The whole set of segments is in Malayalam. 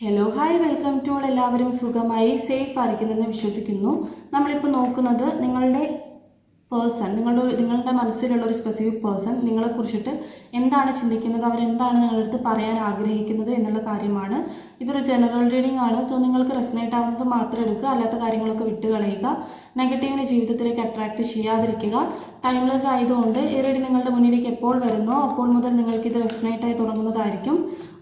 Hello hi welcome to all. എല്ലാവരും സുഖമായി സേഫ് ആയിരിക്കുന്നെന്ന് വിശ്വസിക്കുന്നു. നമ്മളിപ്പോൾ നോക്കുന്നത് നിങ്ങളുടെ പേഴ്സൺ, നിങ്ങളുടെ മനസ്സിലുള്ള ഒരു സ്പെസിഫിക് പേഴ്സൺ നിങ്ങളെക്കുറിച്ചിട്ട് എന്താണ് ചിന്തിക്കുന്നത്, അവരെന്താണ് നിങ്ങളുടെ അടുത്ത് പറയാൻ ആഗ്രഹിക്കുന്നത് എന്നുള്ള കാര്യമാണ്. ഇതൊരു ജനറൽ റീഡിംഗ് ആണ്. സോ നിങ്ങൾക്ക് റെസനേറ്റ് ആവുന്നത് മാത്രം എടുക്കുക, അല്ലാത്ത കാര്യങ്ങളൊക്കെ വിട്ട് കളയുക. നെഗറ്റീവിനെ ജീവിതത്തിലേക്ക് അട്രാക്റ്റ് ചെയ്യാതിരിക്കുക. ടൈംലെസ് ആയതുകൊണ്ട് ഈ റീഡിംഗ് നിങ്ങളുടെ മുന്നിലേക്ക് എപ്പോൾ വരുന്നോ അപ്പോൾ മുതൽ നിങ്ങൾക്കിത് റെസനേറ്റ് ആയി തുടങ്ങുന്നതായിരിക്കും.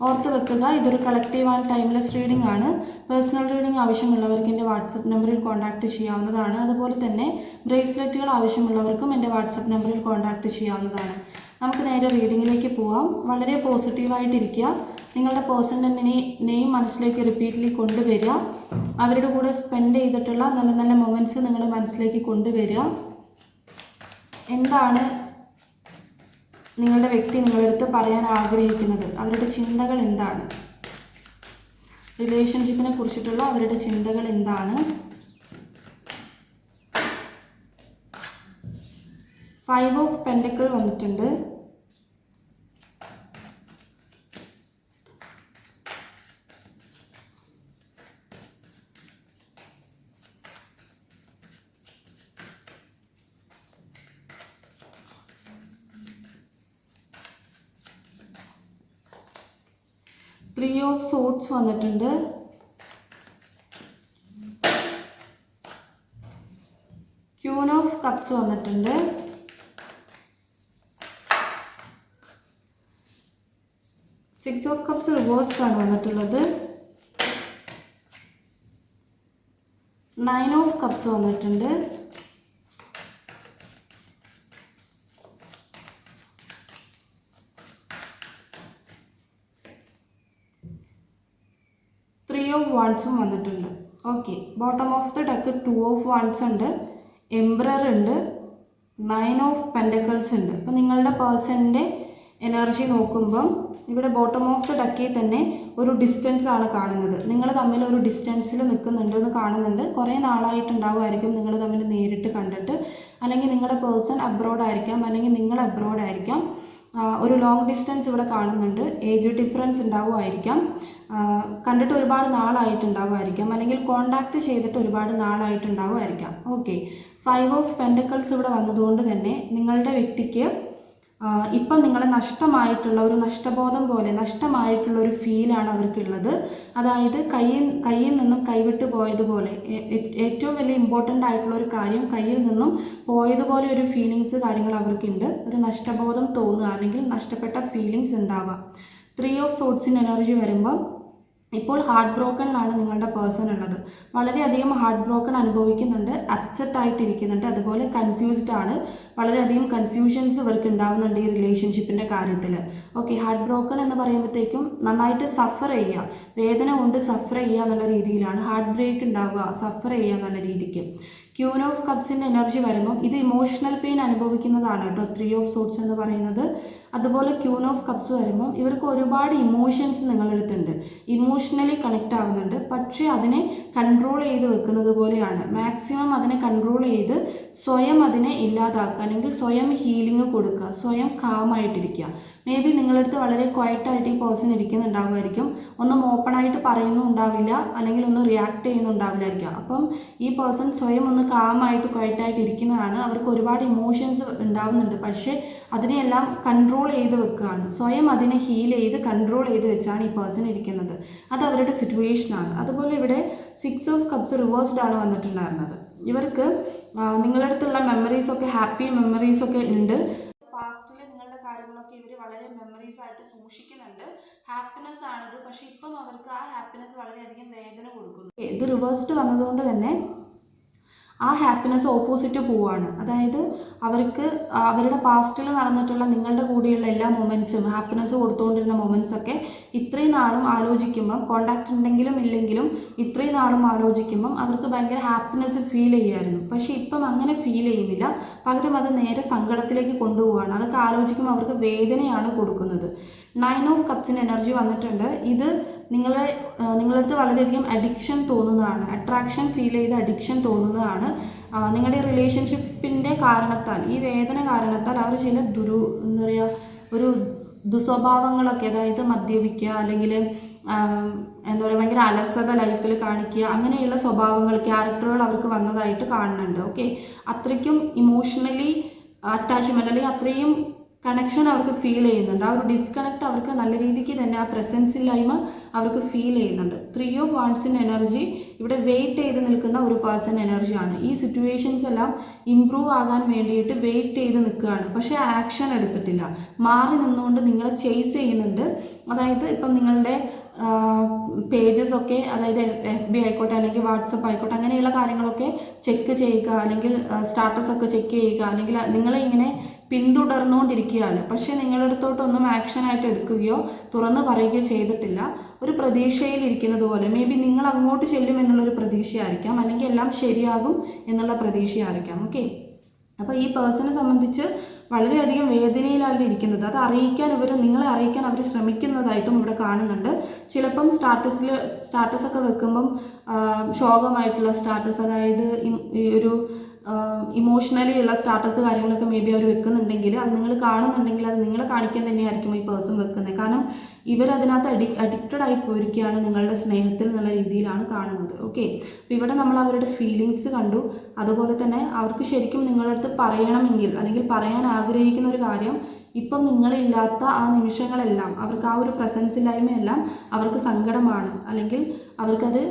ഓർത്ത് വെക്കുക, ഇതൊരു കളക്റ്റീവ് ആൻഡ് ടൈംലെസ് റീഡിംഗ് ആണ്. പേഴ്സണൽ റീഡിംഗ് ആവശ്യമുള്ളവർക്ക് എൻ്റെ വാട്സപ്പ് നമ്പറിൽ കോൺടാക്റ്റ് ചെയ്യാവുന്നതാണ്. അതുപോലെ തന്നെ ബ്രേസ്ലെറ്റുകൾ ആവശ്യമുള്ളവർക്കും എൻ്റെ വാട്സപ്പ് നമ്പറിൽ കോൺടാക്റ്റ് ചെയ്യാവുന്നതാണ്. നമുക്ക് നേരെ റീഡിങ്ങിലേക്ക് പോവാം. വളരെ പോസിറ്റീവായിട്ടിരിക്കുക. നിങ്ങളുടെ പേഴ്സൻ്റെ നെയിം മനസ്സിലേക്ക് റിപ്പീറ്റ്ലി കൊണ്ടുവരിക. അവരുടെ കൂടെ സ്പെൻഡ് ചെയ്തിട്ടുള്ള നല്ല നല്ല മൊമെൻറ്റ്സ് നിങ്ങളുടെ മനസ്സിലേക്ക് കൊണ്ടുവരിക. എന്താണ് നിങ്ങളുടെ വ്യക്തി നിങ്ങളുടെ അടുത്ത് പറയാൻ ആഗ്രഹിക്കുന്നത്, അവരുടെ ചിന്തകൾ എന്താണ്, റിലേഷൻഷിപ്പിനെ കുറിച്ചിട്ടുള്ള അവരുടെ ചിന്തകൾ എന്താണ്. 5 ഓഫ് പെൻറ്റക്കിൾ വന്നിട്ടുണ്ട്. Three of Swords വന്നിട്ടുണ്ട്. Queen of Cups വന്നിട്ടുണ്ട്. Six of Cups റിവേഴ്സ്ഡ് ആണ് വന്നിട്ടുള്ളത്. Nine of Cups വന്നിട്ടുണ്ട്. Three of Wands വന്നിട്ടുണ്ട്. Okay, bottom of the deck 2 of Wands ഉണ്ട്, എംബ്രർ ഉണ്ട്, 9 of Pentacles ഉണ്ട്. അപ്പോൾ നിങ്ങളുടെ പേഴ്സണിൻ്റെ എനർജി നോക്കുമ്പം ഇവിടെ ബോട്ടം ഓഫ് ദ ഡക്കിൽ തന്നെ ഒരു ഡിസ്റ്റൻസ് ആണ് കാണുന്നത്. നിങ്ങൾ തമ്മിൽ ഒരു ഡിസ്റ്റൻസിൽ നിൽക്കുന്നുണ്ടെന്ന് കാണുന്നുണ്ട്. കുറേ നാളായിട്ടുണ്ടാവുമായിരിക്കും നിങ്ങൾ തമ്മിൽ നേരിട്ട് കണ്ടിട്ട്. അല്ലെങ്കിൽ നിങ്ങളുടെ പേഴ്സൺ അബ്രോഡ് ആയിരിക്കാം, അല്ലെങ്കിൽ നിങ്ങൾ അബ്രോഡ് ആയിരിക്കാം. ഒരു ലോങ് ഡിസ്റ്റൻസ് ഇവിടെ കാണുന്നുണ്ട്. ഏജ് ഡിഫറൻസ് ഉണ്ടാവുമായിരിക്കാം. കണ്ടിട്ട് ഒരുപാട് നാളായിട്ടുണ്ടാവുമായിരിക്കാം, അല്ലെങ്കിൽ കോണ്ടാക്ട് ചെയ്തിട്ട് ഒരുപാട് നാളായിട്ടുണ്ടാവുമായിരിക്കാം. ഓക്കെ, 5 ഓഫ് പെൻറ്റക്കിൾസ് ഇവിടെ വന്നതുകൊണ്ട് തന്നെ നിങ്ങളുടെ വ്യക്തിക്ക് ഇപ്പം നിങ്ങളെ നഷ്ടമായിട്ടുള്ള ഒരു നഷ്ടബോധം പോലെ നഷ്ടമായിട്ടുള്ള ഒരു ഫീലാണ് അവർക്കുള്ളത്. അതായത് കയ്യിൽ നിന്നും കൈവിട്ട് പോയതുപോലെ, ഏറ്റവും വലിയ ഇമ്പോർട്ടൻ്റ് ആയിട്ടുള്ള ഒരു കാര്യം കയ്യിൽ നിന്നും പോയതുപോലെ ഒരു ഫീലിങ്സ് കാര്യങ്ങൾ അവർക്കുണ്ട്. ഒരു നഷ്ടബോധം തോന്നുക, അല്ലെങ്കിൽ നഷ്ടപ്പെട്ട ഫീലിങ്സ് ഉണ്ടാവുക. 3 ഓഫ് സോഡ്സിൻ്റെ എനർജി വരുമ്പോൾ ഇപ്പോൾ ഹാർട്ട് ബ്രോക്കണിലാണ് നിങ്ങളുടെ പേഴ്സൺ ഉള്ളത്. വളരെയധികം ഹാർട്ട് ബ്രോക്കൺ അനുഭവിക്കുന്നുണ്ട്, അപ്സെറ്റ് ആയിട്ടിരിക്കുന്നുണ്ട്, അതുപോലെ കൺഫ്യൂസ്ഡ് ആണ്. വളരെയധികം കൺഫ്യൂഷൻസ് ഇവർക്ക് ഉണ്ടാവുന്നുണ്ട് ഈ റിലേഷൻഷിപ്പിൻ്റെ കാര്യത്തിൽ. ഓക്കെ, ഹാർട്ട് ബ്രോക്കൺ എന്ന് പറയുമ്പോഴത്തേക്കും നന്നായിട്ട് സഫർ ചെയ്യുക, വേദന കൊണ്ട് സഫർ ചെയ്യുക എന്നുള്ള രീതിയിലാണ്. ഹാർട്ട് ബ്രേക്ക് ഉണ്ടാവുക, സഫർ ചെയ്യുക എന്നുള്ള രീതിക്ക്. ക്യൂൻ ഓഫ് കപ്സിൻ്റെ എനർജി വരുമ്പം ഇത് ഇമോഷണൽ പെയിൻ അനുഭവിക്കുന്നതാണ് കേട്ടോ 3 ഓഫ് സോഡ്സ് എന്ന് പറയുന്നത്. അതുപോലെ ക്യൂൻ ഓഫ് കപ്സ് വരുമ്പം ഇവർക്ക് ഒരുപാട് ഇമോഷൻസ് നിങ്ങളുടെ അടുത്തുണ്ട്, ഇമോഷണലി കണക്റ്റ് ആവുന്നുണ്ട്. പക്ഷേ അതിനെ കൺട്രോൾ ചെയ്ത് വെക്കുന്നത് പോലെയാണ്. മാക്സിമം അതിനെ കൺട്രോൾ ചെയ്ത് സ്വയം അതിനെ ഇല്ലാതാക്കുക, അല്ലെങ്കിൽ സ്വയം ഹീലിംഗ് കൊടുക്കുക, സ്വയം കാമായിട്ടിരിക്കുക. മേ ബി നിങ്ങളടുത്ത് വളരെ ക്വയറ്റായിട്ട് ഈ പേഴ്സൺ ഇരിക്കുന്നുണ്ടാവുമായിരിക്കും. ഒന്നും ഓപ്പണായിട്ട് പറയുന്നുണ്ടാവില്ല, അല്ലെങ്കിൽ ഒന്ന് റിയാക്ട് ചെയ്യുന്നുണ്ടാവില്ലായിരിക്കാം. അപ്പം ഈ പേഴ്സൺ സ്വയം ഒന്ന് കാമായിട്ട് ക്വയറ്റായിട്ട് ഇരിക്കുന്നതാണ്. അവർക്ക് ഒരുപാട് ഇമോഷൻസ് ഉണ്ടാവുന്നുണ്ട്, പക്ഷേ അതിനെയെല്ലാം കൺട്രോൾ ചെയ്ത് വെക്കുകയാണ്. സ്വയം അതിനെ ഹീൽ ചെയ്ത് കൺട്രോൾ ചെയ്ത് വെച്ചാണ് ഈ പേഴ്സൺ ഇരിക്കുന്നത്. അത് അവരുടെ സിറ്റുവേഷനാണ്. അതുപോലെ ഇവിടെ 6 ഓഫ് കപ്സ് റിവേഴ്സ്ഡ് ആണ് വന്നിട്ടുണ്ടായിരുന്നത്. ഇവർക്ക് നിങ്ങളുടെ അടുത്തുള്ള മെമ്മറീസൊക്കെ, ഹാപ്പി മെമ്മറീസൊക്കെ ഉണ്ട്. പാസ്റ്റിൽ നിങ്ങളുടെ കാര്യങ്ങളൊക്കെ ഇവർ വളരെ മെമ്മറീസ് ആയിട്ട് സൂക്ഷിക്കുന്നുണ്ട്. ഹാപ്പിനെസ് ആണിത്, പക്ഷെ ഇപ്പം അവർക്ക് ആ ഹാപ്പിനെസ് വളരെയധികം വേദന കൊടുക്കുന്നു. ഇത് റിവേഴ്സ്ഡ് വന്നതുകൊണ്ട് തന്നെ ആ ഹാപ്പിനെസ് ഓപ്പോസിറ്റ് പോവുകയാണ്. അതായത് അവർക്ക് അവരുടെ പാസ്റ്റിൽ നടന്നിട്ടുള്ള നിങ്ങളുടെ കൂടെയുള്ള എല്ലാ മൊമെൻറ്റ്സും, ഹാപ്പിനെസ് കൊടുത്തുകൊണ്ടിരുന്ന മൊമെൻറ്റ്സൊക്കെ ഇത്രയും നാളും ആലോചിക്കുമ്പം, കോണ്ടാക്റ്റ് ഉണ്ടെങ്കിലും ഇല്ലെങ്കിലും ഇത്രയും നാളും ആലോചിക്കുമ്പം അവർക്ക് ഭയങ്കര ഹാപ്പിനെസ് ഫീൽ ചെയ്യുമായിരുന്നു. പക്ഷേ ഇപ്പം അങ്ങനെ ഫീൽ ചെയ്യുന്നില്ല, പകരം അത് നേരെ സങ്കടത്തിലേക്ക് കൊണ്ടുപോവുകയാണ്. അതൊക്കെ ആലോചിക്കുമ്പോൾ അവർക്ക് വേദനയാണ് കൊടുക്കുന്നത്. 9 ഓഫ് കപ്സിൻ്റെ എനർജി വന്നിട്ടുണ്ട്. ഇത് നിങ്ങളടുത്ത് വളരെയധികം അഡിക്ഷൻ തോന്നുന്നതാണ്, അട്രാക്ഷൻ ഫീൽ ചെയ്ത് അഡിക്ഷൻ തോന്നുന്നതാണ്. നിങ്ങളുടെ റിലേഷൻഷിപ്പിൻ്റെ കാരണത്താൽ, ഈ വേദന കാരണത്താൽ അവർ ചില എന്താ പറയുക, ഒരു ദുസ്വഭാവങ്ങളൊക്കെ, അതായത് മദ്യപിക്കുക അല്ലെങ്കിൽ എന്താ പറയുക ഭയങ്കര അലസത ലൈഫിൽ കാണിക്കുക, അങ്ങനെയുള്ള സ്വഭാവങ്ങൾ ക്യാരക്ടറുകൾ അവർക്ക് വന്നതായിട്ട് കാണുന്നുണ്ട്. ഓക്കെ, അത്രയ്ക്കും ഇമോഷണലി അറ്റാച്ച്മെൻറ്റ് അല്ലെങ്കിൽ അത്രയും കണക്ഷൻ അവർക്ക് ഫീൽ ചെയ്യുന്നുണ്ട്. ആ ഒരു ഡിസ്കണക്ട് അവർക്ക് നല്ല രീതിക്ക് തന്നെ ആ പ്രസൻസ് ഇല്ലായ്മ അവർക്ക് ഫീൽ ചെയ്യുന്നുണ്ട്. 3 of Wands എനർജി ഇവിടെ വെയിറ്റ് ചെയ്ത് നിൽക്കുന്ന ഒരു പേഴ്സൺ എനർജിയാണ്. ഈ സിറ്റുവേഷൻസ് എല്ലാം ഇമ്പ്രൂവ് ആകാൻ വേണ്ടിയിട്ട് വെയിറ്റ് ചെയ്ത് നിൽക്കുകയാണ്, പക്ഷേ ആക്ഷൻ എടുത്തിട്ടില്ല. മാറി നിന്നുകൊണ്ട് നിങ്ങളെ ചേസ് ചെയ്യുന്നുണ്ട്. അതായത് ഇപ്പം നിങ്ങളുടെ പേജസ് ഒക്കെ, അതായത് FB ആയിക്കോട്ടെ അല്ലെങ്കിൽ വാട്സപ്പ് ആയിക്കോട്ടെ, അങ്ങനെയുള്ള കാര്യങ്ങളൊക്കെ ചെക്ക് ചെയ്യുക, അല്ലെങ്കിൽ സ്റ്റാറ്റസ് ഒക്കെ ചെക്ക് ചെയ്യുക, അല്ലെങ്കിൽ നിങ്ങളെ ഇങ്ങനെ പിന്തുടർന്നുകൊണ്ടിരിക്കുകയാണ്. പക്ഷേ നിങ്ങളുടെ അടുത്തോട്ടൊന്നും ആക്ഷനായിട്ട് എടുക്കുകയോ തുറന്നു പറയുകയോ ചെയ്തിട്ടില്ല. ഒരു പ്രതീക്ഷയിലിരിക്കുന്നത് പോലെ, മേ ബി നിങ്ങൾ അങ്ങോട്ട് ചെല്ലും എന്നുള്ളൊരു പ്രതീക്ഷയായിരിക്കാം, അല്ലെങ്കിൽ എല്ലാം ശരിയാകും എന്നുള്ള പ്രതീക്ഷയായിരിക്കാം. ഓക്കെ, അപ്പോൾ ഈ പേഴ്സണെ സംബന്ധിച്ച് വളരെയധികം വേദനയിലാണ് ഇരിക്കുന്നത്. അത് അറിയിക്കാൻ നിങ്ങളെ അറിയിക്കാൻ അവർ ശ്രമിക്കുന്നതായിട്ടും ഇവിടെ കാണുന്നുണ്ട്. ചിലപ്പം സ്റ്റാറ്റസൊക്കെ വെക്കുമ്പം ശോകമായിട്ടുള്ള സ്റ്റാറ്റസ്, അതായത് ഈ ഒരു ഇമോഷണലി ഉള്ള സ്റ്റാറ്റസ് കാര്യങ്ങളൊക്കെ മേ ബി അവർ വെക്കുന്നുണ്ടെങ്കിൽ, അത് നിങ്ങൾ കാണുന്നുണ്ടെങ്കിൽ അത് നിങ്ങളെ കാണിക്കാൻ തന്നെയായിരിക്കും ഈ പേഴ്സൺ വെക്കുന്നത്. കാരണം ഇവരതിനകത്ത് അഡിക്റ്റഡ് ആയി പോയിരിക്കുകയാണ് നിങ്ങളുടെ സ്നേഹത്തിൽ എന്നുള്ള രീതിയിലാണ് കാണുന്നത്. ഓക്കെ, അപ്പോൾ ഇവിടെ നമ്മൾ അവരുടെ ഫീലിങ്സ് കണ്ടു. അതുപോലെ തന്നെ അവർക്ക് ശരിക്കും നിങ്ങളുടെ അടുത്ത് പറയണമെങ്കിൽ, അല്ലെങ്കിൽ പറയാൻ ആഗ്രഹിക്കുന്ന ഒരു കാര്യം, ഇപ്പം നിങ്ങളില്ലാത്ത ആ നിമിഷങ്ങളെല്ലാം, അവർക്ക് ആ ഒരു പ്രസൻസ് ഇല്ലായ്മയെല്ലാം അവർക്ക് സങ്കടമാണ്, അല്ലെങ്കിൽ അവർക്കത്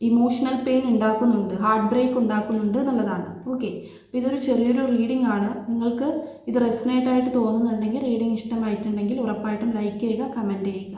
ഇമോഷണൽ പെയിൻ ഉണ്ടാക്കുന്നുണ്ട്, ഹാർട്ട് ബ്രേക്ക് ഉണ്ടാക്കുന്നുണ്ട് എന്നുള്ളതാണ്. ഓക്കെ, അപ്പോൾ ഇതൊരു ചെറിയൊരു റീഡിംഗ് ആണ്. നിങ്ങൾക്ക് ഇത് റെസനേറ്റ് ആയിട്ട് തോന്നുന്നുണ്ടെങ്കിൽ, റീഡിംഗ് ഇഷ്ടമായിട്ടുണ്ടെങ്കിൽ ഉറപ്പായിട്ടും ലൈക്ക് ചെയ്യുക, കമൻറ്റ് ചെയ്യുക.